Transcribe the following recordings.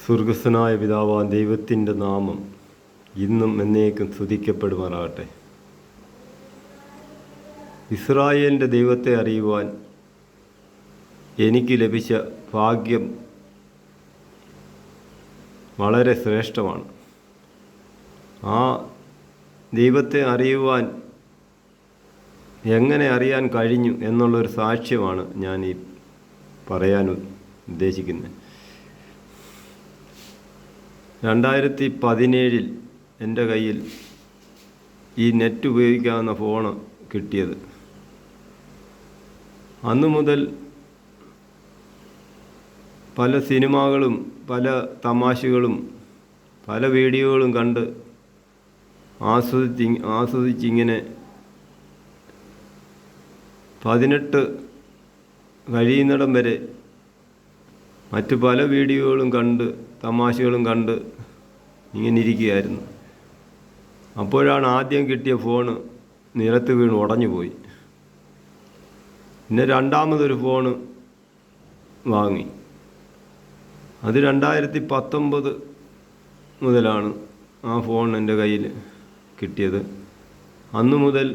സ്വർഗസ്ഥനായ പിതാവാൻ ദൈവത്തിൻ്റെ നാമം ഇന്നും എന്നേക്കും സ്തുതിക്കപ്പെടുമാറാകട്ടെ. ഇസ്രായേലിൻ്റെ ദൈവത്തെ അറിയുവാൻ എനിക്ക് ലഭിച്ച ഭാഗ്യം വളരെ ശ്രേഷ്ഠമാണ്. ആ ദൈവത്തെ അറിയുവാൻ എങ്ങനെ അറിയാൻ കഴിഞ്ഞു എന്നുള്ളൊരു സാക്ഷ്യമാണ് ഞാൻ ഈ പറയാൻ ഉദ്ദേശിക്കുന്നത്. 2017 എൻ്റെ കയ്യിൽ ഈ നെറ്റ് ഉപയോഗിക്കാവുന്ന ഫോണ് കിട്ടിയത്. അന്നു മുതൽ പല സിനിമകളും പല തമാശകളും പല വീഡിയോകളും കണ്ട് ആസ്വദിച്ചിങ്ങനെ 18 കഴിയുന്നിടം വരെ മറ്റു പല വീഡിയോകളും കണ്ട് തമാശകളും കണ്ട് ഇങ്ങനെ ഇരിക്കുകയായിരുന്നു. അപ്പോഴാണ് ആദ്യം കിട്ടിയ ഫോണ് നിലത്ത് വീണ് ഉടഞ്ഞു പോയി. പിന്നെ രണ്ടാമതൊരു ഫോണ് വാങ്ങി. അത് 2019 മുതലാണ് ആ ഫോൺ എൻ്റെ കയ്യിൽ കിട്ടിയത്. അന്നു മുതൽ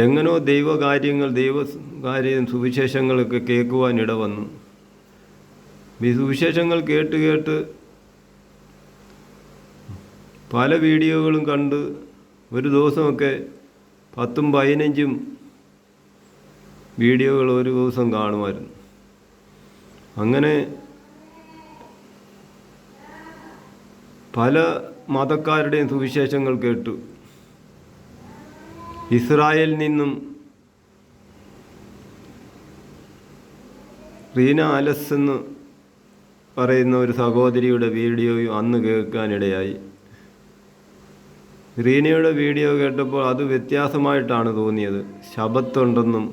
എങ്ങനോ ദൈവകാര്യം സുവിശേഷങ്ങളൊക്കെ കേൾക്കുവാനിട വന്നു. ഈ സുവിശേഷങ്ങൾ കേട്ട് പല വീഡിയോകളും കണ്ട് ഒരു ദിവസമൊക്കെ 10ഉം 15ഉം വീഡിയോകൾ ഒരു ദിവസം കാണുമായിരുന്നു. അങ്ങനെ പല മതക്കാരുടെയും സുവിശേഷങ്ങൾ കേട്ടു. ഇസ്രായേലിൽ നിന്നും റീന അലസ് എന്ന് പറയുന്ന ഒരു സഹോദരിയുടെ വീഡിയോയും അന്ന് കേൾക്കാനിടയായി. റീനയുടെ വീഡിയോ കേട്ടപ്പോൾ അത് വ്യത്യാസമായിട്ടാണ് തോന്നിയത്. ശബത്തുണ്ടെന്നും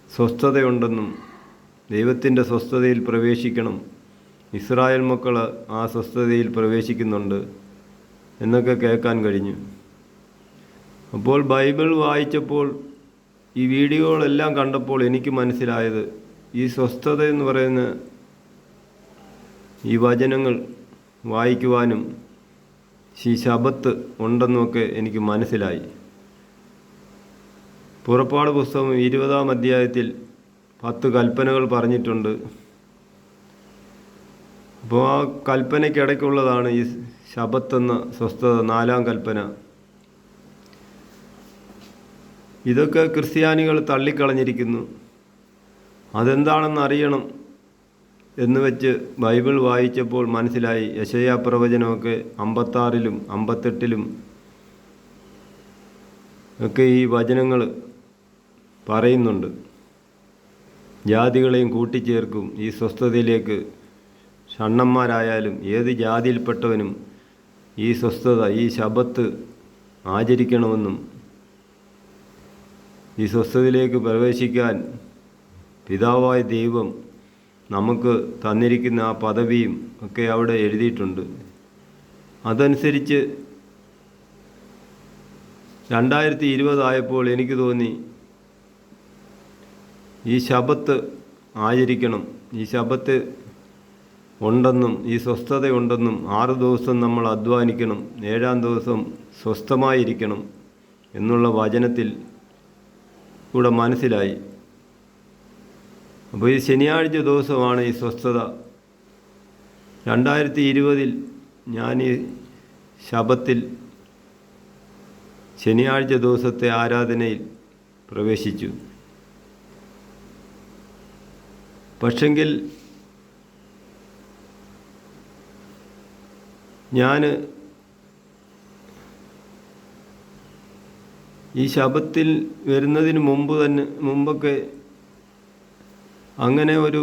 സ്വസ്ഥതയുണ്ടെന്നും ദൈവത്തിൻ്റെ സ്വസ്ഥതയിൽ പ്രവേശിക്കണം, ഇസ്രായേൽ മക്കൾ ആ സ്വസ്ഥതയിൽ പ്രവേശിക്കുന്നുണ്ട് എന്നൊക്കെ കേൾക്കാൻ കഴിഞ്ഞു. അപ്പോൾ ബൈബിൾ വായിച്ചപ്പോൾ ഈ വീഡിയോകളെല്ലാം കണ്ടപ്പോൾ എനിക്ക് മനസ്സിലായത് ഈ സ്വസ്ഥത എന്ന് പറയുന്ന ഈ വചനങ്ങൾ വായിക്കുവാനും ഈ ശബത്ത് ഉണ്ടെന്നുമൊക്കെ എനിക്ക് മനസ്സിലായി. പുറപ്പാട് പുസ്തകം 20-ാം അധ്യായത്തിൽ 10 കൽപ്പനകൾ പറഞ്ഞിട്ടുണ്ട്. അപ്പോൾ ആ കൽപ്പനയ്ക്കിടയ്ക്കുള്ളതാണ് ഈ ശബത്തെന്ന സ്വസ്ഥത, 4-ാം കൽപ്പന. ഇതൊക്കെ ക്രിസ്ത്യാനികൾ തള്ളിക്കളഞ്ഞിരിക്കുന്നു. അതെന്താണെന്ന് അറിയണം എന്ന് വെച്ച് ബൈബിൾ വായിച്ചപ്പോൾ മനസ്സിലായി. യെശയ്യാ പ്രവചനമൊക്കെ 56-ലും 58-ലും ഒക്കെ ഈ വചനങ്ങൾ പറയുന്നുണ്ട്. ജാതികളെയും കൂട്ടിച്ചേർക്കും ഈ സ്വസ്ഥതയിലേക്ക്. ഷണ്ണന്മാരായാലും ഏത് ജാതിയിൽപ്പെട്ടവനും ഈ സ്വസ്ഥത, ഈ ശബത്ത് ആചരിക്കണമെന്നും ഈ സ്വസ്ഥതയിലേക്ക് പ്രവേശിക്കാൻ പിതാവായ ദൈവം നമുക്ക് തന്നിരിക്കുന്ന ആ പദവിയും ഒക്കെ അവിടെ എഴുതിയിട്ടുണ്ട്. അതനുസരിച്ച് 2020 ആയപ്പോൾ എനിക്ക് തോന്നി ഈ ശബത്ത് ആചരിക്കണം, ഈ ശബത്ത് ഉണ്ടെന്നും ഈ സ്വസ്ഥതയുണ്ടെന്നും 6 ദിവസം നമ്മൾ അധ്വാനിക്കണം, 7-ാം ദിവസം സ്വസ്ഥമായിരിക്കണം എന്നുള്ള വചനത്തിൽ കൂടെ മനസ്സിലായി. അപ്പോൾ ഈ ശനിയാഴ്ച ദിവസമാണ് ഈ സ്വസ്ഥത. 2020 ഞാൻ ഈ ശബത്തിൽ ശനിയാഴ്ച ദിവസത്തെ ആരാധനയിൽ പ്രവേശിച്ചു. പക്ഷെങ്കിൽ ഞാൻ ഈ ശബത്തിൽ വരുന്നതിന് മുമ്പൊക്കെ അങ്ങനെ ഒരു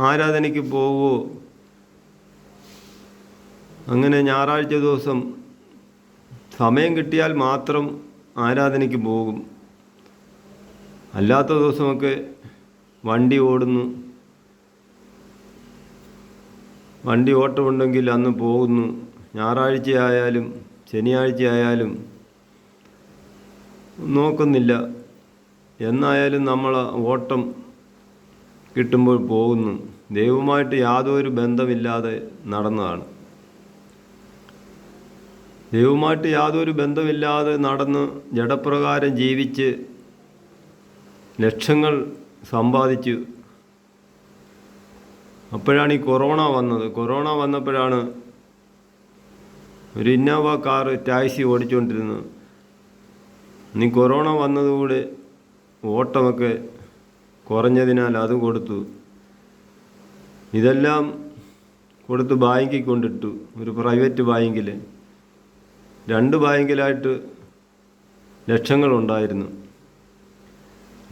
ആരാധനയ്ക്ക് പോവുമോ, അങ്ങനെ ഞായറാഴ്ച ദിവസം സമയം കിട്ടിയാൽ മാത്രം ആരാധനയ്ക്ക് പോകും. അല്ലാത്ത ദിവസമൊക്കെ വണ്ടി ഓടുന്നു, വണ്ടി ഓട്ടമുണ്ടെങ്കിൽ അന്ന് പോകുന്നു. ഞായറാഴ്ച ആയാലും ശനിയാഴ്ച ആയാലും നോക്കുന്നില്ല. എന്നായാലും നമ്മൾ ഓട്ടം കിട്ടുമ്പോൾ പോകുന്നു. ദൈവവുമായിട്ട് യാതൊരു ബന്ധമില്ലാതെ നടന്നതാണ്. ദൈവവുമായിട്ട് യാതൊരു ബന്ധമില്ലാതെ നടന്ന് ജഡപ്രകാരം ജീവിച്ച് ലക്ഷങ്ങൾ സമ്പാദിച്ചു. അപ്പോഴാണ് ഈ കൊറോണ വന്നത്. കൊറോണ വന്നപ്പോഴാണ് ഒരു ഇന്നോവ കാറ് ടാക്സി ഓടിച്ചുകൊണ്ടിരുന്നത്. നീ കൊറോണ വന്നതുകൂടെ ഓട്ടമൊക്കെ കുറഞ്ഞതിനാൽ അത് കൊടുത്തു. ഇതെല്ലാം കൊടുത്ത് ബാങ്കിൽ കൊണ്ടിട്ടു. ഒരു പ്രൈവറ്റ് ബാങ്കിൽ, 2 ബാങ്കിലായിട്ട് ലക്ഷങ്ങളുണ്ടായിരുന്നു.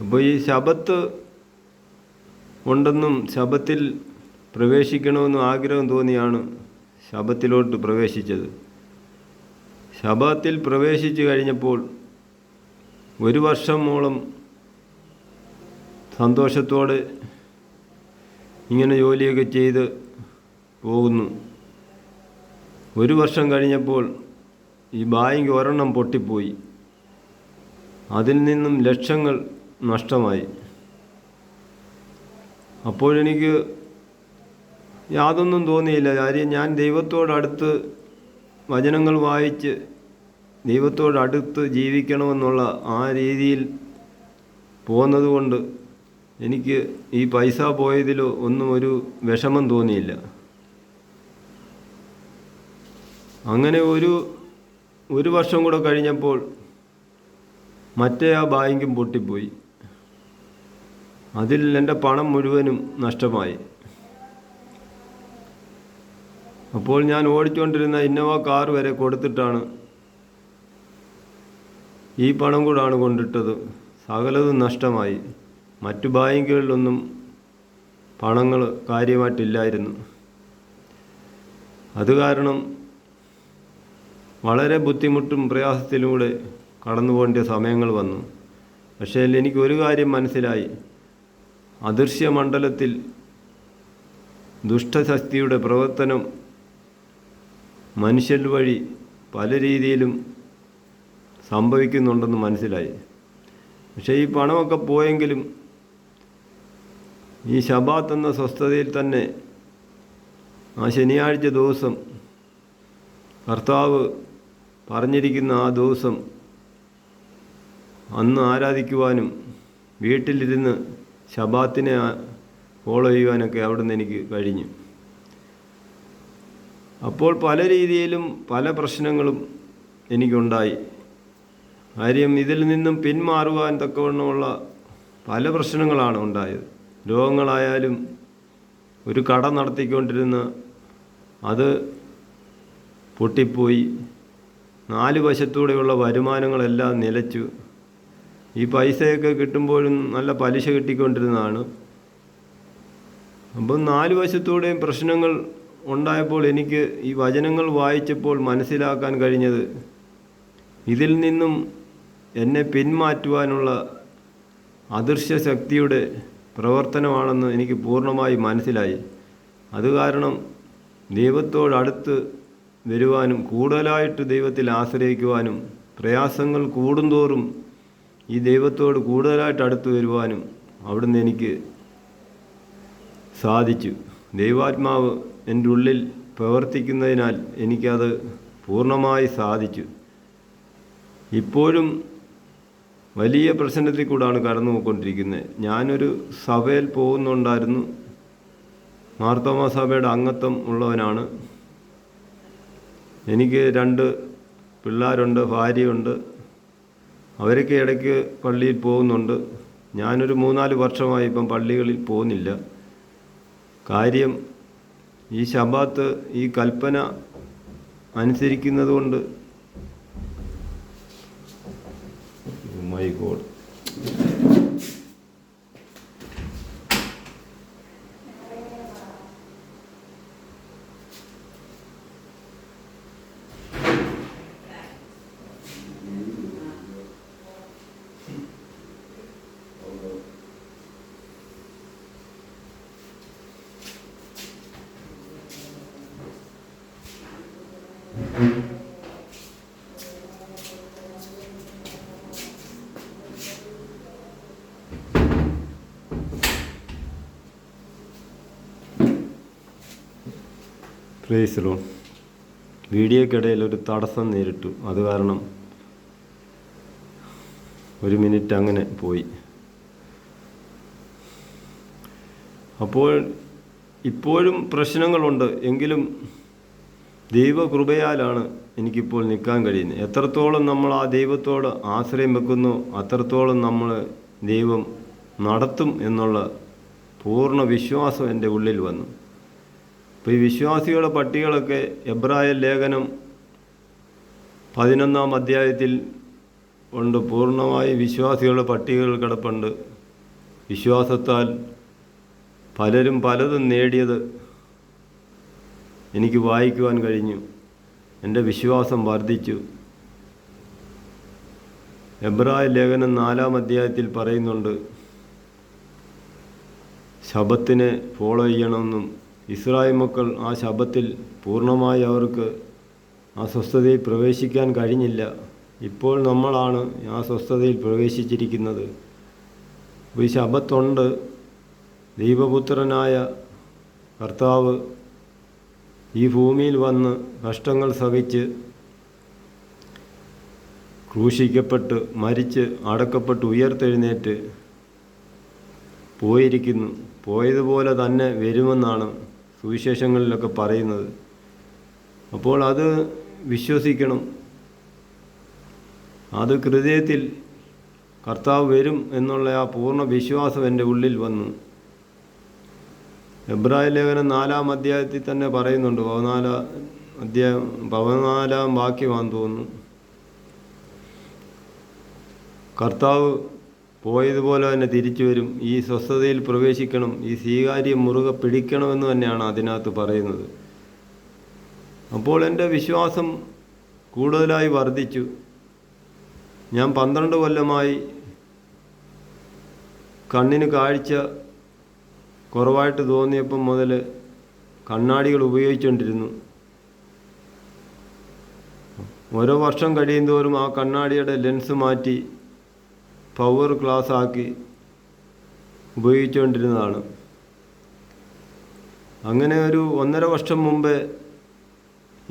അപ്പോൾ ഈ ശബത്ത് ഉണ്ടെന്നും ശബത്തിൽ പ്രവേശിക്കണമെന്നും ആഗ്രഹം തോന്നിയാണ് ശബത്തിലോട്ട് പ്രവേശിച്ചത്. ശബത്തിൽ പ്രവേശിച്ചു കഴിഞ്ഞപ്പോൾ 1 വർഷമോളം സന്തോഷത്തോടെ ഇങ്ങനെ ജോലിയൊക്കെ ചെയ്ത് പോകുന്നു. 1 വർഷം കഴിഞ്ഞപ്പോൾ ഈ ബാങ്ക് ഒരെണ്ണം പൊട്ടിപ്പോയി. അതിൽ നിന്നും ലക്ഷങ്ങൾ നഷ്ടമായി. അപ്പോഴെനിക്ക് യാതൊന്നും തോന്നിയില്ല. കാര്യം ഞാൻ ദൈവത്തോടടുത്ത് വചനങ്ങൾ വായിച്ച് ദൈവത്തോടടുത്ത് ജീവിക്കണമെന്നുള്ള ആ രീതിയിൽ പോകുന്നതുകൊണ്ട് എനിക്ക് ഈ പൈസ പോയതിലോ ഒന്നും ഒരു വിഷമം തോന്നിയില്ല. അങ്ങനെ ഒരു വർഷം കൂടെ കഴിഞ്ഞപ്പോൾ മറ്റേ ആ ബാങ്കും പൊട്ടിപ്പോയി. അതിൽ എൻ്റെ പണം മുഴുവനും നഷ്ടമായി. അപ്പോൾ ഞാൻ ഓടിച്ചുകൊണ്ടിരുന്ന ഇന്നോവ കാർ വരെ കൊടുത്തിട്ടാണ് ഈ പണം കൂടാണ് കൊണ്ടിട്ടത്. സകലതും നഷ്ടമായി. മറ്റു ബാങ്കുകളിലൊന്നും പണങ്ങൾ കാര്യമായിട്ടില്ലായിരുന്നു. അത് കാരണം വളരെ ബുദ്ധിമുട്ടും പ്രയാസത്തിലൂടെ കടന്നു പോകേണ്ട സമയങ്ങൾ വന്നു. പക്ഷേ എനിക്കൊരു കാര്യം മനസ്സിലായി. അദൃശ്യമണ്ഡലത്തിൽ ദുഷ്ടശക്തിയുടെ പ്രവർത്തനം മനുഷ്യൻ വഴി പല രീതിയിലും സംഭവിക്കുന്നുണ്ടെന്ന് മനസ്സിലായി. പക്ഷേ ഈ പണമൊക്കെ പോയെങ്കിലും ഈ ശബാത്ത് എന്ന സ്വസ്ഥതയിൽ തന്നെ ആ ശനിയാഴ്ച ദിവസം കർത്താവ് പറഞ്ഞിരിക്കുന്ന ആ ദിവസം അന്ന് ആരാധിക്കുവാനും വീട്ടിലിരുന്ന് ശബാത്തിനെ ഫോളോ ചെയ്യുവാനൊക്കെ അവിടുന്ന് എനിക്ക് കഴിഞ്ഞു. അപ്പോൾ പല രീതിയിലും പല പ്രശ്നങ്ങളും എനിക്കുണ്ടായി. കാര്യം ഇതിൽ നിന്നും പിന്മാറുവാൻ തക്കവണ്ണമുള്ള പല പ്രശ്നങ്ങളാണ് ഉണ്ടായത്. രോഗങ്ങളായാലും ഒരു കട നടത്തിക്കൊണ്ടിരുന്ന അത് പൊട്ടിപ്പോയി. 4 വശത്തൂടെയുള്ള വരുമാനങ്ങളെല്ലാം നിലച്ചു. ഈ പൈസയൊക്കെ കിട്ടുമ്പോഴും നല്ല പലിശ കിട്ടിക്കൊണ്ടിരുന്നതാണ്. അപ്പം 4 വശത്തൂടെയും പ്രശ്നങ്ങൾ ഉണ്ടായപ്പോൾ എനിക്ക് ഈ വചനങ്ങൾ വായിച്ചപ്പോൾ മനസ്സിലാക്കാൻ കഴിഞ്ഞത് ഇതിൽ നിന്നും എന്നെ പിന്മാറ്റുവാനുള്ള അദൃശ്യ ശക്തിയുടെ പ്രവർത്തനമാണെന്ന് എനിക്ക് പൂർണ്ണമായി മനസ്സിലായി. അത് കാരണം ദൈവത്തോടടുത്ത് വരുവാനും കൂടുതലായിട്ട് ദൈവത്തിൽ ആശ്രയിക്കുവാനും പ്രയാസങ്ങൾ കൂടുന്തോറും ഈ ദൈവത്തോട് കൂടുതലായിട്ട് അടുത്ത് വരുവാനും അവിടുന്ന് എനിക്ക് സാധിച്ചു. ദൈവാത്മാവ് എൻ്റെ ഉള്ളിൽ പ്രവർത്തിക്കുന്നതിനാൽ എനിക്കത് പൂർണ്ണമായി സാധിച്ചു. ഇപ്പോഴും വലിയ പ്രശ്നത്തിൽ കൂടാണ് കടന്നു പോയിക്കൊണ്ടിരിക്കുന്നത്. ഞാനൊരു സഭയിൽ പോകുന്നുണ്ടായിരുന്നു. മാർത്തോമാ സഭയുടെ അംഗത്വം ഉള്ളവനാണ്. എനിക്ക് 2 പിള്ളേരുണ്ട്, ഭാര്യയുണ്ട്. അവരൊക്കെ ഇടയ്ക്ക് പള്ളിയിൽ പോകുന്നുണ്ട്. ഞാനൊരു 3-4 വർഷമായി ഇപ്പം പള്ളികളിൽ പോകുന്നില്ല. കാര്യം ഈ ശബാത്ത് ഈ കൽപ്പന അനുസരിക്കുന്നത് കൊണ്ട്. My God, praise Lord. വീഡിയോക്കിടയിൽ ഒരു തടസ്സം നേരിട്ടു. അത് കാരണം ഒരു മിനിറ്റ് അങ്ങനെ പോയി. അപ്പോൾ ഇപ്പോഴും പ്രശ്നങ്ങളുണ്ട്. എങ്കിലും ദൈവകൃപയാലാണ് എനിക്കിപ്പോൾ നിൽക്കാൻ കഴിയുന്നത്. എത്രത്തോളം നമ്മൾ ആ ദൈവത്തോട് ആശ്രയം വെക്കുന്നു അത്രത്തോളം നമ്മൾ ദൈവം നടത്തും എന്നുള്ള പൂർണ്ണ വിശ്വാസം എൻ്റെ ഉള്ളിൽ വന്നു. അപ്പോൾ ഈ വിശ്വാസികളുടെ പട്ടികളൊക്കെ എബ്രായ ലേഖനം 11-ാം അധ്യായത്തിൽ ഉണ്ട്. പൂർണ്ണമായി വിശ്വാസികളുടെ പട്ടികകൾ കിടപ്പുണ്ട്. വിശ്വാസത്താൽ പലരും പലതും നേടിയത് എനിക്ക് വായിക്കുവാൻ കഴിഞ്ഞു. എൻ്റെ വിശ്വാസം വർദ്ധിച്ചു. എബ്രായ ലേഖനം 4-ാം അധ്യായത്തിൽ പറയുന്നുണ്ട്, ശബത്തിനെ ഫോളോ ചെയ്യണമെന്നും ഇസ്രായേൽ മക്കൾ ആ ശബത്തിൽ പൂർണ്ണമായി അവർക്ക് ആ സ്വസ്ഥതയിൽ പ്രവേശിക്കാൻ കഴിഞ്ഞില്ല. ഇപ്പോൾ നമ്മളാണ് ആ സ്വസ്ഥതയിൽ പ്രവേശിച്ചിരിക്കുന്നത്. ഈ ശബത്തുണ്ട്. ദൈവപുത്രനായ കർത്താവ് ഈ ഭൂമിയിൽ വന്ന് കഷ്ടങ്ങൾ സഹിച്ച് ക്രൂശിക്കപ്പെട്ട് മരിച്ച് അടക്കപ്പെട്ട് ഉയർത്തെഴുന്നേറ്റ് പോയിരിക്കുന്നു. പോയതുപോലെ തന്നെ വരുമെന്നാണ് സുവിശേഷങ്ങളിലൊക്കെ പറയുന്നത്. അപ്പോൾ അത് വിശ്വസിക്കണം. അത് ഹൃദയത്തിൽ കർത്താവ് വരും എന്നുള്ള ആ പൂർണ്ണ വിശ്വാസം എൻ്റെ ഉള്ളിൽ വന്നു. എബ്രായ ലേഖനം 4-ാം അധ്യായത്തിൽ തന്നെ പറയുന്നുണ്ട്. 14-ാം വാക്യമാണെന്ന് തോന്നുന്നു. കർത്താവ് പോയതുപോലെ തന്നെ തിരിച്ചു വരും. ഈ സ്വസ്ഥതയിൽ പ്രവേശിക്കണം, ഈ സ്വീകാര്യം മുറുകെ പിടിക്കണമെന്ന് തന്നെയാണ് അതിനകത്ത് പറയുന്നത്. അപ്പോൾ എൻ്റെ വിശ്വാസം കൂടുതലായി വർദ്ധിച്ചു. ഞാൻ 12 കൊല്ലമായി കണ്ണിന് കാഴ്ച കുറവായിട്ട് തോന്നിയപ്പം മുതൽ കണ്ണാടികൾ ഉപയോഗിച്ചുകൊണ്ടിരുന്നു. ഓരോ വർഷം കഴിയുന്തോറും ആ കണ്ണാടിയുടെ ലെൻസ് മാറ്റി പവർ ഗ്ലാസ് ആക്കി ഉപയോഗിച്ചുകൊണ്ടിരുന്നതാണ്. അങ്ങനെ ഒരു 1.5 വർഷം മുമ്പേ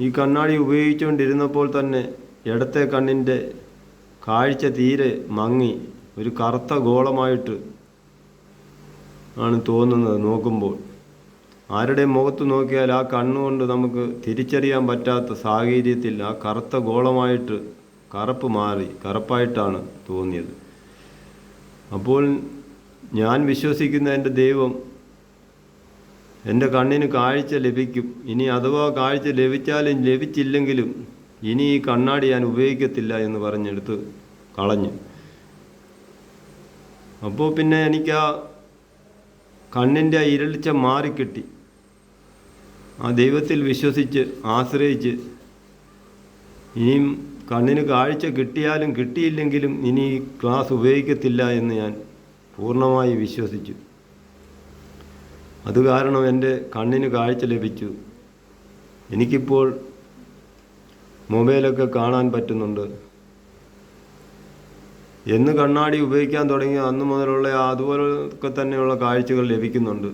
ഈ കണ്ണാടി ഉപയോഗിച്ചുകൊണ്ടിരുന്നപ്പോൾ തന്നെ ഇടത്തെ കണ്ണിൻ്റെ കാഴ്ച തീരെ മങ്ങി ഒരു കറുത്ത ഗോളമായിട്ട് ആണ് തോന്നുന്നത്. നോക്കുമ്പോൾ ആരുടെയും മുഖത്ത് നോക്കിയാൽ ആ കണ്ണുകൊണ്ട് നമുക്ക് തിരിച്ചറിയാൻ പറ്റാത്ത സാഹചര്യത്തിൽ ആ കറുത്ത ഗോളമായിട്ട് കറുപ്പ് മാറി കറുപ്പായിട്ടാണ് തോന്നിയത്. അപ്പോൾ ഞാൻ വിശ്വസിക്കുന്ന എൻ്റെ ദൈവം എൻ്റെ കണ്ണിന് കാഴ്ച ലഭിക്കും. ഇനി അഥവാ കാഴ്ച ലഭിച്ചാലും ലഭിച്ചില്ലെങ്കിലും ഇനി ഈ കണ്ണാടി ഞാൻ ഉപയോഗിക്കത്തില്ല എന്ന് പറഞ്ഞെടുത്ത് കളഞ്ഞു. അപ്പോൾ പിന്നെ എനിക്ക് ആ കണ്ണിൻ്റെ ആ ഇരളിച്ച മാറിക്കിട്ടി. ആ ദൈവത്തിൽ വിശ്വസിച്ച് ആശ്രയിച്ച് ഇനിയും കണ്ണിന് കാഴ്ച കിട്ടിയാലും കിട്ടിയില്ലെങ്കിലും ഇനി ഈ ഗ്ലാസ് ഉപയോഗിക്കത്തില്ല എന്ന് ഞാൻ പൂർണ്ണമായി വിശ്വസിച്ചു. അത് കാരണം എൻ്റെ കണ്ണിന് കാഴ്ച ലഭിച്ചു. എനിക്കിപ്പോൾ മൊബൈലൊക്കെ കാണാൻ പറ്റുന്നുണ്ട്. എന്ന് കണ്ണാടി ഉപയോഗിക്കാൻ തുടങ്ങിയ അന്ന് മുതലുള്ള അതുപോലൊക്കെ തന്നെയുള്ള കാഴ്ചകൾ ലഭിക്കുന്നുണ്ട്.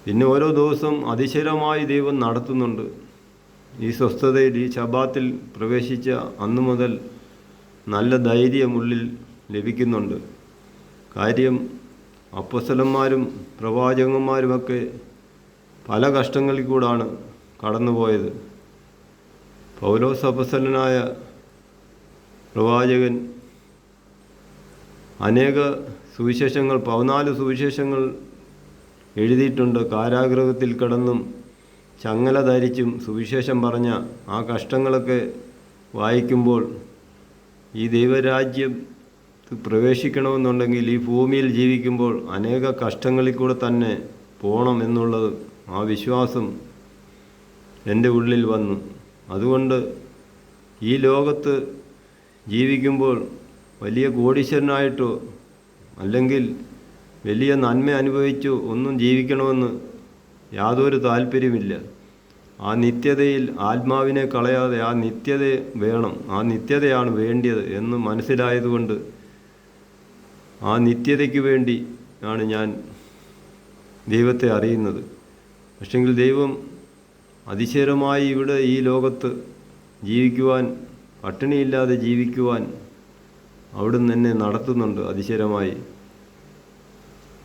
പിന്നെ ഓരോ ദിവസം അതിശയമായി ദൈവം നടത്തുന്നുണ്ട്. ഈ സ്വസ്ഥതയിൽ ഈ ശബാത്തിൽ പ്രവേശിച്ച അന്നു മുതൽ നല്ല ധൈര്യം ഉള്ളിൽ ലഭിക്കുന്നുണ്ട്. കാര്യം അപ്പോസ്തലന്മാരും പ്രവാചകന്മാരുമൊക്കെ പല കഷ്ടങ്ങളിൽ കൂടാണ് കടന്നുപോയത്. പൗലോസ് അപ്പോസ്തലനായ പ്രവാചകൻ അനേക സുവിശേഷങ്ങൾ 14 സുവിശേഷങ്ങൾ എഴുതിയിട്ടുണ്ട്. കാരാഗൃഹത്തിൽ കിടന്നും ചങ്ങല ധരിച്ചും സുവിശേഷം പറഞ്ഞ ആ കഷ്ടങ്ങളൊക്കെ വായിക്കുമ്പോൾ ഈ ദൈവരാജ്യം പ്രവേശിക്കണമെന്നുണ്ടെങ്കിൽ ഈ ഭൂമിയിൽ ജീവിക്കുമ്പോൾ അനേക കഷ്ടങ്ങളിൽ കൂടെ തന്നെ പോകണം എന്നുള്ളത് ആ വിശ്വാസം എൻ്റെ ഉള്ളിൽ വന്നു. അതുകൊണ്ട് ഈ ലോകത്ത് ജീവിക്കുമ്പോൾ വലിയ കോടീശ്വരനായിട്ടോ അല്ലെങ്കിൽ വലിയ നന്മ അനുഭവിച്ചോ ഒന്നും ജീവിക്കണമെന്ന് യാതൊരു താല്പര്യമില്ല. ആ നിത്യതയിൽ ആത്മാവിനെ കളയാതെ ആ നിത്യത വേണം, ആ നിത്യതയാണ് വേണ്ടിയത് എന്ന് മനസ്സിലായതുകൊണ്ട് ആ നിത്യതയ്ക്ക് വേണ്ടി ആണ് ഞാൻ ദൈവത്തെ അറിയുന്നത്. പക്ഷെങ്കിൽ ദൈവം അതിശയമായി ഇവിടെ ഈ ലോകത്ത് ജീവിക്കുവാൻ, പട്ടിണിയില്ലാതെ ജീവിക്കുവാൻ അവിടുന്ന് എന്നെ നടത്തുന്നുണ്ട് അതിശയമായി.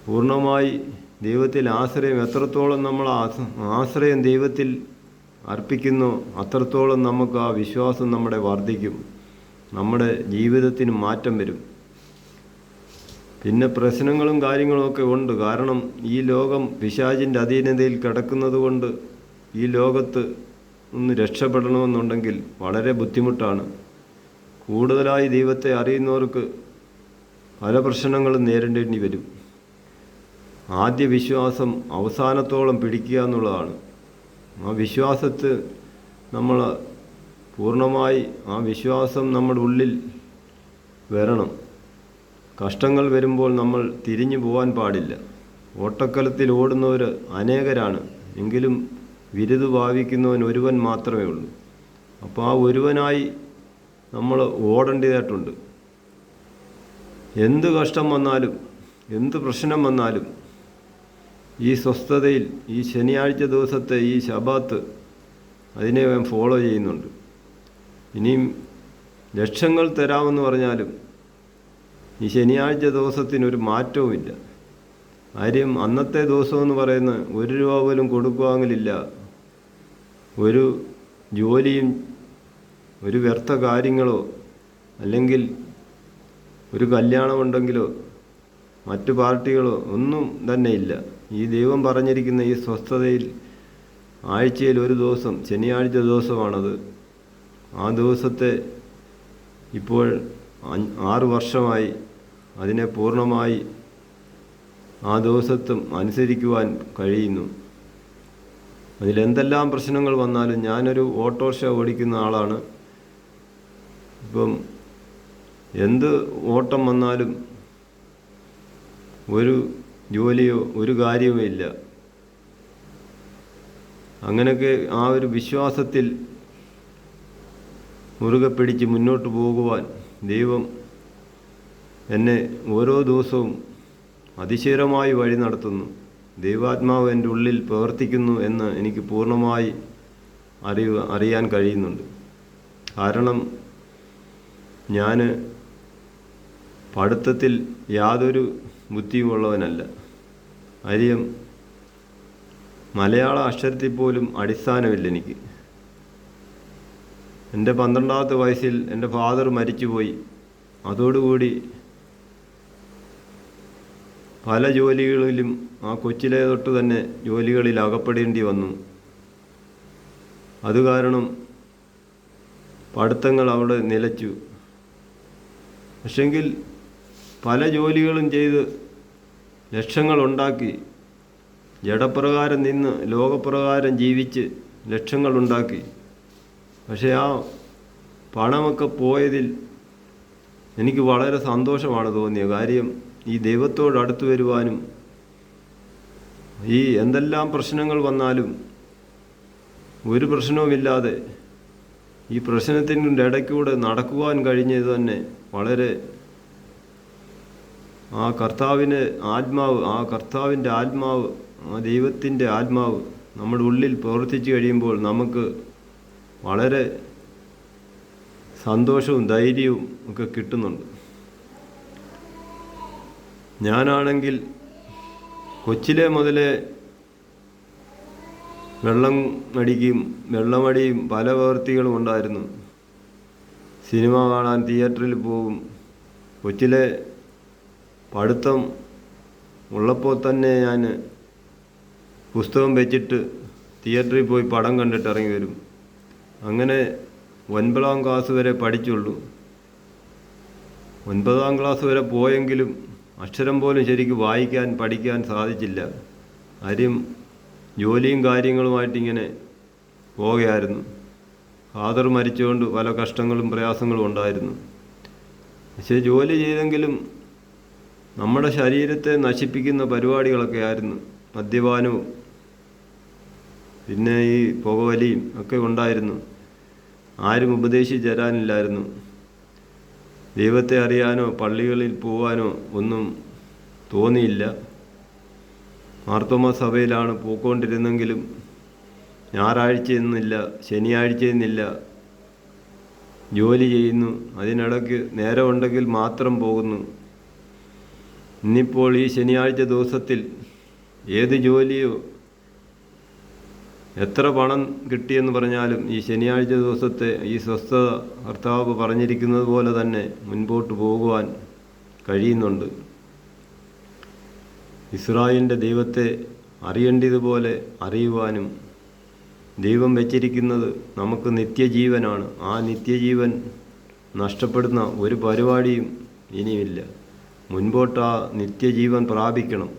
പൂർണ്ണമായി ദൈവത്തിൽ ആശ്രയം, എത്രത്തോളം നമ്മൾ ആശ്രയം ദൈവത്തിൽ അർപ്പിക്കുന്നു അത്രത്തോളം നമുക്ക് ആ വിശ്വാസം നമ്മുടെ വർദ്ധിക്കും, നമ്മുടെ ജീവിതത്തിന് മാറ്റം വരും. പിന്നെ പ്രശ്നങ്ങളും കാര്യങ്ങളുമൊക്കെ ഉണ്ട്. കാരണം ഈ ലോകം പിശാചിൻ്റെ അധീനതയിൽ കിടക്കുന്നത് കൊണ്ട് ഈ ലോകത്ത് ഒന്ന് രക്ഷപ്പെടണമെന്നുണ്ടെങ്കിൽ വളരെ ബുദ്ധിമുട്ടാണ്. കൂടുതലായി ദൈവത്തെ അറിയുന്നവർക്ക് പല പ്രശ്നങ്ങളും നേരിടേണ്ടി വരും. ആദ്യ വിശ്വാസം അവസാനത്തോളം പിടിക്കുക എന്നുള്ളതാണ്. ആ വിശ്വാസത്തിൽ നമ്മൾ പൂർണ്ണമായി ആ വിശ്വാസം നമ്മുടെ ഉള്ളിൽ വരണം. കഷ്ടങ്ങൾ വരുമ്പോൾ നമ്മൾ തിരിഞ്ഞു പോകാൻ പാടില്ല. ഓട്ടക്കലത്തിൽ ഓടുന്നവർ അനേകരാണ്, എങ്കിലും വിരുദ് ഭാവിക്കുന്നവൻ ഒരുവൻ മാത്രമേ ഉള്ളൂ. അപ്പോൾ ആ ഒരുവനായി നമ്മൾ ഓടേണ്ടതായിട്ടുണ്ട്. എന്ത് കഷ്ടം വന്നാലും എന്ത് പ്രശ്നം വന്നാലും ഈ സ്വസ്ഥതയിൽ, ഈ ശനിയാഴ്ച ദിവസത്തെ ഈ ശബാത്ത്, അതിനെ ഫോളോ ചെയ്യുന്നുണ്ട്. ഇനിയും ലക്ഷങ്ങൾ തരാമെന്ന് പറഞ്ഞാലും ഈ ശനിയാഴ്ച ദിവസത്തിനൊരു മാറ്റവുമില്ല. കാര്യം അന്നത്തെ ദിവസമെന്ന് പറയുന്നത് 1 രൂപ പോലും കൊടുക്കുവാങ്ങില്ല. ഒരു ജോലിയും ഒരു വ്യർത്ഥ കാര്യങ്ങളോ അല്ലെങ്കിൽ ഒരു കല്യാണമുണ്ടെങ്കിലോ മറ്റു പാർട്ടികളോ ഒന്നും തന്നെ ഇല്ല. ഈ ദൈവം പറഞ്ഞിരിക്കുന്ന ഈ സ്വസ്ഥതയിൽ ആഴ്ചയിൽ ഒരു ദിവസം, ശനിയാഴ്ച ദിവസമാണത്. ആ ദിവസത്തെ ഇപ്പോൾ 6 വർഷമായി അതിനെ പൂർണ്ണമായി ആ ദിവസത്തും അനുസരിക്കുവാൻ കഴിയുന്നു. അതിലെന്തെല്ലാം പ്രശ്നങ്ങൾ വന്നാലും, ഞാനൊരു ഓട്ടോറിക്ഷ ഓടിക്കുന്ന ആളാണ്. ഇപ്പം എന്ത് ഓട്ടം വന്നാലും ഒരു ജോലിയോ ഒരു കാര്യമോ ഇല്ല. അങ്ങനെയൊക്കെ ആ ഒരു വിശ്വാസത്തിൽ മുറുകെ പിടിച്ച് മുന്നോട്ട് പോകുവാൻ ദൈവം എന്നെ ഓരോ ദിവസവും അതിശയമായി വഴി നടത്തുന്നു. ദൈവാത്മാവ് എൻ്റെ ഉള്ളിൽ പ്രവർത്തിക്കുന്നു എന്ന് എനിക്ക് പൂർണ്ണമായി അറിയാൻ കഴിയുന്നുണ്ട്. കാരണം ഞാൻ പഠിത്തത്തിൽ യാതൊരു ബുദ്ധിയുമുള്ളവനല്ല. കാര്യം മലയാള അക്ഷരത്തിൽ പോലും അടിസ്ഥാനമില്ല എനിക്ക്. എൻ്റെ 12ാമത്തെ വയസ്സിൽ എൻ്റെ ഫാദർ മരിച്ചുപോയി. അതോടുകൂടി പല ജോലികളിലും ആ കൊച്ചിലെ തൊട്ട് തന്നെ ജോലികളിൽ അകപ്പെടേണ്ടി വന്നു. അത് കാരണം പഠിത്തങ്ങൾ അവിടെ നിലച്ചു. പക്ഷെങ്കിൽ പല ജോലികളും ചെയ്ത് ലക്ഷങ്ങളുണ്ടാക്കി, ജഡപ്രകാരം നിന്ന് ലോകപ്രകാരം ജീവിച്ച് ലക്ഷങ്ങളുണ്ടാക്കി. പക്ഷേ ആ പണമൊക്കെ പോയതിൽ എനിക്ക് വളരെ സന്തോഷമാണ് തോന്നിയത്. കാര്യം ഈ ദൈവത്തോട് അടുത്ത് വരുവാനും ഈ എന്തെല്ലാം പ്രശ്നങ്ങൾ വന്നാലും ഒരു പ്രശ്നവുമില്ലാതെ ഈ പ്രശ്നത്തിൻ്റെ ഇടയ്ക്കൂടെ നടക്കുവാൻ കഴിഞ്ഞത് തന്നെ വളരെ ആ കർത്താവിൻ്റെ ആത്മാവ്, ആ ദൈവത്തിൻ്റെ ആത്മാവ് നമ്മുടെ ഉള്ളിൽ പ്രവർത്തിച്ചു കഴിയുമ്പോൾ നമുക്ക് വളരെ സന്തോഷവും ധൈര്യവും ഒക്കെ കിട്ടുന്നുണ്ട്. ഞാനാണെങ്കിൽ കൊച്ചിലെ മുതലേ വെള്ളമടിയും പല പ്രവൃത്തികളും ഉണ്ടായിരുന്നു. സിനിമ കാണാൻ തിയേറ്ററിൽ പോകും. കൊച്ചിലെ പഠിത്തം ഉള്ളപ്പോൾ തന്നെ ഞാൻ പുസ്തകം വെച്ചിട്ട് തിയേറ്ററിൽ പോയി പടം കണ്ടിട്ട് ഇറങ്ങി വരും. അങ്ങനെ 9ാം ക്ലാസ് വരെ പഠിച്ചുള്ളൂ. 9ാം ക്ലാസ് വരെ പോയെങ്കിലും അക്ഷരം പോലും ശരിക്കും വായിക്കാൻ പഠിക്കാൻ സാധിച്ചില്ല. കാര്യം ജോലിയും കാര്യങ്ങളുമായിട്ടിങ്ങനെ പോവുകയായിരുന്നു. ഫാദർ മരിച്ചുകൊണ്ട് പല കഷ്ടങ്ങളും പ്രയാസങ്ങളും ഉണ്ടായിരുന്നു. പക്ഷേ ജോലി ചെയ്തെങ്കിലും നമ്മുടെ ശരീരത്തെ നശിപ്പിക്കുന്ന പരിപാടികളൊക്കെ ആയിരുന്നു. മദ്യപാനവും പിന്നെ ഈ പുകവലിയും ഒക്കെ ഉണ്ടായിരുന്നു. ആരും ഉപദേശിച്ച് തരാനില്ലായിരുന്നു. ദൈവത്തെ അറിയാനോ പള്ളികളിൽ പോകാനോ ഒന്നും തോന്നിയില്ല. മാർത്തോമാ സഭയിലാണ് പോയിക്കൊണ്ടിരുന്നെങ്കിലും ഞായറാഴ്ചയെന്നില്ല, ശനിയാഴ്ചയെന്നില്ല, ജോലി ചെയ്യുന്നു. അതിനിടയ്ക്ക് നേരമുണ്ടെങ്കിൽ മാത്രം പോകുന്നു. ഇന്നിപ്പോൾ ഈ ശനിയാഴ്ച ദിവസത്തിൽ ഏത് ജോലിയോ എത്ര പണം കിട്ടിയെന്ന് പറഞ്ഞാലും ഈ ശനിയാഴ്ച ദിവസത്തെ ഈ സ്വസ്ഥത കർത്താവ് പറഞ്ഞിരിക്കുന്നത് പോലെ തന്നെ മുൻപോട്ട് പോകുവാൻ കഴിയുന്നുണ്ട്. ഇസ്രായേലിൻ്റെ ദൈവത്തെ അറിയേണ്ടതുപോലെ അറിയുവാനും, ദൈവം വെച്ചിരിക്കുന്നത് നമുക്ക് നിത്യജീവനാണ്. ആ നിത്യജീവൻ നഷ്ടപ്പെടുന്ന ഒരു പരിപാടിയും ഇനിയില്ല. മുൻപോട്ട് ആ നിത്യജീവൻ പ്രാപിക്കണം,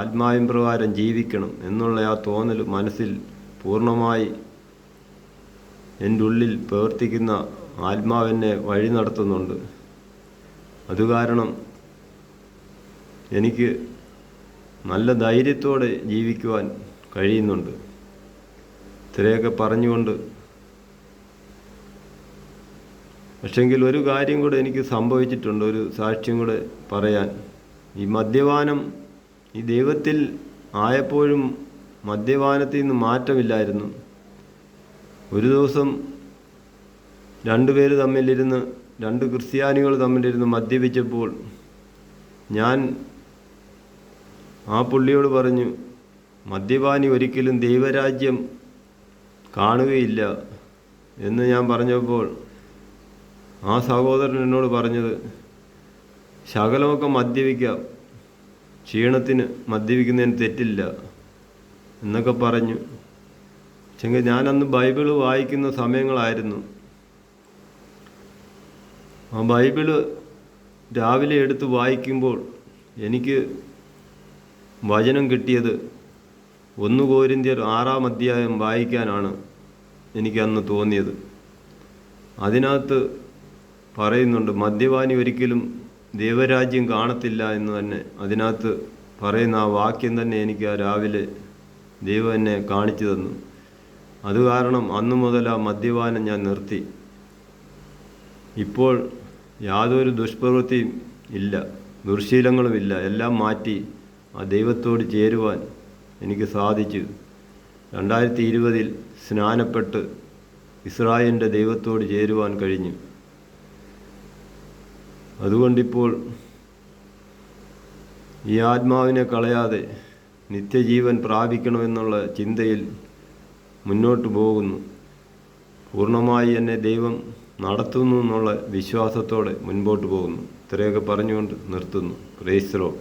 ആത്മാവിൻ പ്രകാരം ജീവിക്കണം എന്നുള്ള ആ തോന്നൽ മനസ്സിൽ പൂർണ്ണമായി എൻ്റെ ഉള്ളിൽ പ്രവർത്തിക്കുന്ന ആത്മാവെന്നെ വഴി നടത്തുന്നുണ്ട്. അതുകാരണം എനിക്ക് നല്ല ധൈര്യത്തോടെ ജീവിക്കുവാൻ കഴിയുന്നുണ്ട്. ഇത്രയൊക്കെ പറഞ്ഞുകൊണ്ട്, പക്ഷെങ്കിൽ ഒരു കാര്യം കൂടെ എനിക്ക് സംഭവിച്ചിട്ടുണ്ട്, ഒരു സാക്ഷ്യം കൂടെ പറയാൻ. ഈ മദ്യപാനം ഈ ദൈവത്തിൽ ആയപ്പോഴും മദ്യപാനത്തിൽ നിന്ന് മാറ്റമില്ലായിരുന്നു. ഒരു ദിവസം രണ്ട് ക്രിസ്ത്യാനികൾ തമ്മിലിരുന്ന് മദ്യപിച്ചപ്പോൾ ഞാൻ ആ പുള്ളിയോട് പറഞ്ഞു, മദ്യപാനി ഒരിക്കലും ദൈവരാജ്യം കാണുകയില്ല എന്ന് ഞാൻ പറഞ്ഞപ്പോൾ ആ സഹോദരൻ എന്നോട് പറഞ്ഞത്, ശകലമൊക്കെ മദ്യപിക്കാം, ക്ഷീണത്തിന് മദ്യപിക്കുന്നതിന് തെറ്റില്ല എന്നൊക്കെ പറഞ്ഞു. പക്ഷെങ്കിൽ ഞാനന്ന് ബൈബിള് വായിക്കുന്ന സമയങ്ങളായിരുന്നു. ആ ബൈബിള് രാവിലെ എടുത്ത് വായിക്കുമ്പോൾ എനിക്ക് വചനം കിട്ടിയത് 1 കൊരിന്ത്യർ 6-ാം അധ്യായം വായിക്കാനാണ് എനിക്കന്ന് തോന്നിയത്. അതിനകത്ത് പറയുന്നുണ്ട്, മദ്യപാനി ഒരിക്കലും ദൈവരാജ്യം കാണത്തില്ല എന്ന് തന്നെ അതിനകത്ത് പറയുന്ന ആ വാക്യം തന്നെ എനിക്ക് ആ രാവിലെ ദൈവം എന്നെ കാണിച്ചു തന്നു. അത് കാരണം അന്നു മുതൽ ആ മദ്യപാനം ഞാൻ നിർത്തി. ഇപ്പോൾ യാതൊരു ദുഷ്പ്രവൃത്തിയും ഇല്ല, ദുർശീലങ്ങളുമില്ല. എല്ലാം മാറ്റി ആ ദൈവത്തോട് ചേരുവാൻ എനിക്ക് സാധിച്ചു. 2020 സ്നാനപ്പെട്ട് ഇസ്രായേലിൻ്റെ ദൈവത്തോട് ചേരുവാൻ കഴിഞ്ഞു. അതുകൊണ്ടിപ്പോൾ ഈ ആത്മാവിനെ കളയാതെ നിത്യജീവൻ പ്രാപിക്കണമെന്നുള്ള ചിന്തയിൽ മുന്നോട്ട് പോകുന്നു. പൂർണ്ണമായി എന്നെ ദൈവം നടത്തുന്നു എന്നുള്ള വിശ്വാസത്തോടെ മുൻപോട്ട് പോകുന്നു. ഇത്രയൊക്കെ പറഞ്ഞുകൊണ്ട് നിർത്തുന്നു. Praise the Lord.